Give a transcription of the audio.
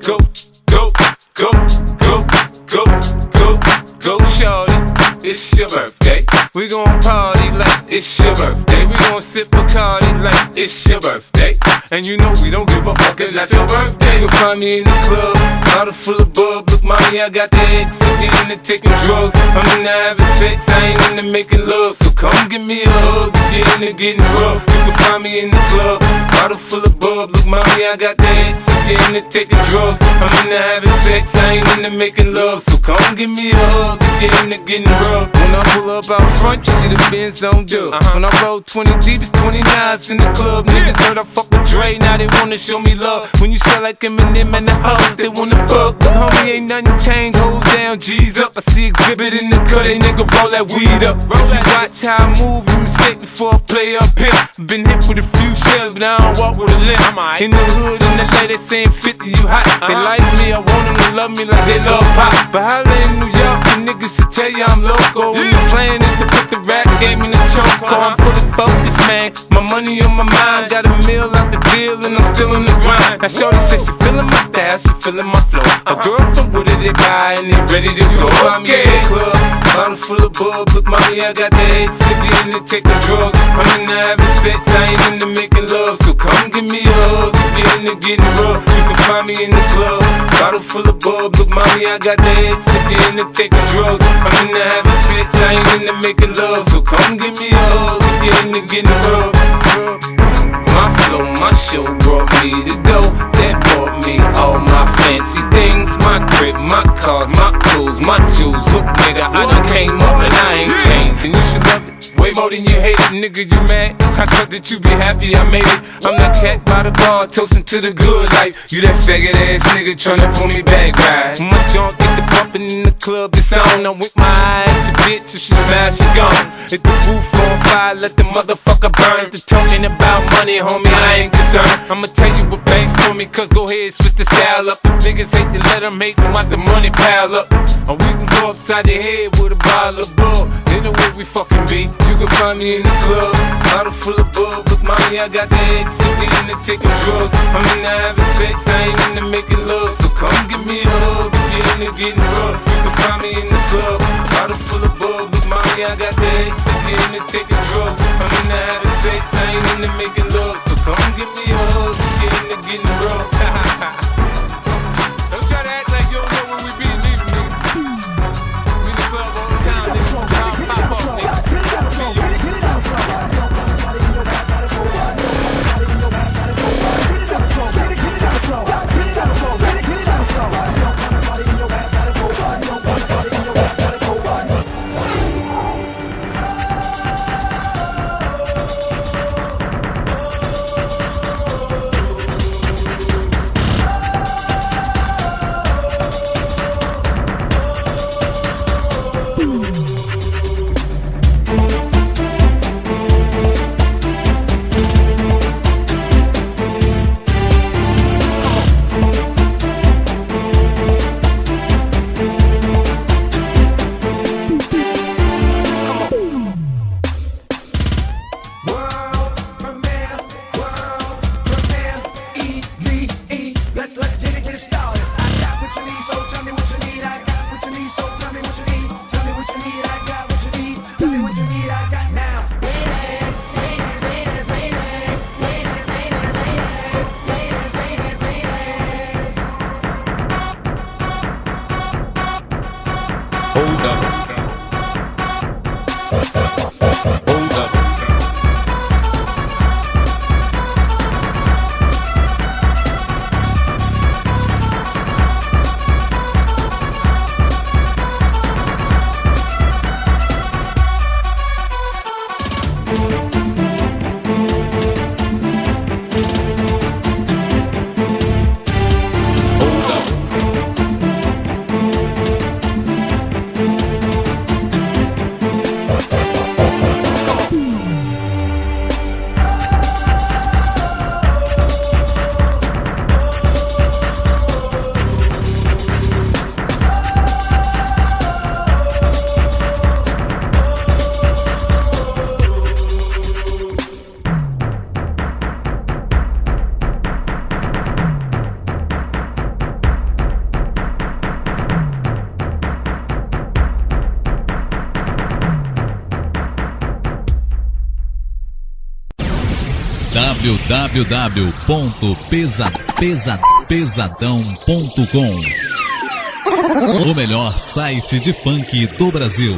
Go, go, go, go, go, go, go, shorty. It's your birthday. We gon' party like it's your birthday. We gon' sip Bacardi like it's your birthday. And you know we don't give a fuck, it's not your birthday. You'll find me in the club, bottle full of bub. Look, mommy, I got the X, I'm into taking drugs. I'm into having sex, I ain't into making love. So come give me a hug, get into getting rough. You can find me in the club, bottle full of bub. Look, mommy, I got the X, I'm into taking drugs. I'm into having sex, I ain't into making love. So come give me a hug, get into getting rough. When I pull up out front, you see the Benz on dub. When I roll 20 deep, it's 20 knives in the club. Niggas heard I fuck with Dre, now they wanna show me love. When you sell like Eminem and the hoes, they wanna fuck. But homie, ain't nothing changed, hold down, G's up. I see exhibit in the cut, they nigga roll that weed up. If you watch how I move, you mistake before I play up here. Been hit with a few shells, but I don't walk with a limp. In the hood, in the LA, they saying 50, you hot. They like me, I want them to love me like they love pop. But holla in New York, the niggas will tell you I'm loco. When the plan is to put the rap game in the choke. I'm fully focused, man. My money on my mind. Got a meal out the deal and I'm still in the grind. Now shorty says she feeling my style, she feeling my flow. A girl from Wooded, they buy and they ready to go. I'm in the club, bottle full of bub. Look, mommy, I got the head sick, into taking drugs. I'm into having sex, I ain't into making love. So come give me a hug, get into getting rough. You can find me in the club, bottle full of bub. Look, mommy, I got the head sick, into taking drugs. I'm into having sex, I ain't into making love. So come give me a hug, get into getting rough. My flow, my show brought me to go. That brought me all my fancy things. My crib, my cars, my clothes, my jewels. Look, nigga, I done came up and I ain't changed. And you should love it way more than you hate it, nigga, you mad? I thought that you be happy I made it. I'm that cat by the bar, toasting to the good life. You that faggot ass nigga tryna pull me back, right? My junk get the bumpin' in the club, it's on. I'm with my eye at your bitch, if she smash, she gone. Hit the roof on fire, let the motherfucker burn. The talking about money, homie, I ain't concerned. I'ma tell you what banks told me, cause go ahead, switch the style up. If niggas hate to let them hate them, watch the money pile up. Or we can go upside the head with a bottle of bug. They know where we fucking be. You can find me in the club, bottle full of bub. Look, mommy, I got the X, I'm into taking drugs. I'm into having sex, I ain't into making love. So come give me a hug, if you're into getting rough. You can find me in the club, bottle full of bub. Look, mommy, I got the X, I'm into taking drugs. I'm into having sex, I ain't into making love. So come give me a hug, if you're into getting rough. Don't try to act like you don't know where we be, neither, nigga. We in the club all the time, nigga. So pop up, nigga. Get it www.pesadão.com, o melhor site de funk do Brasil.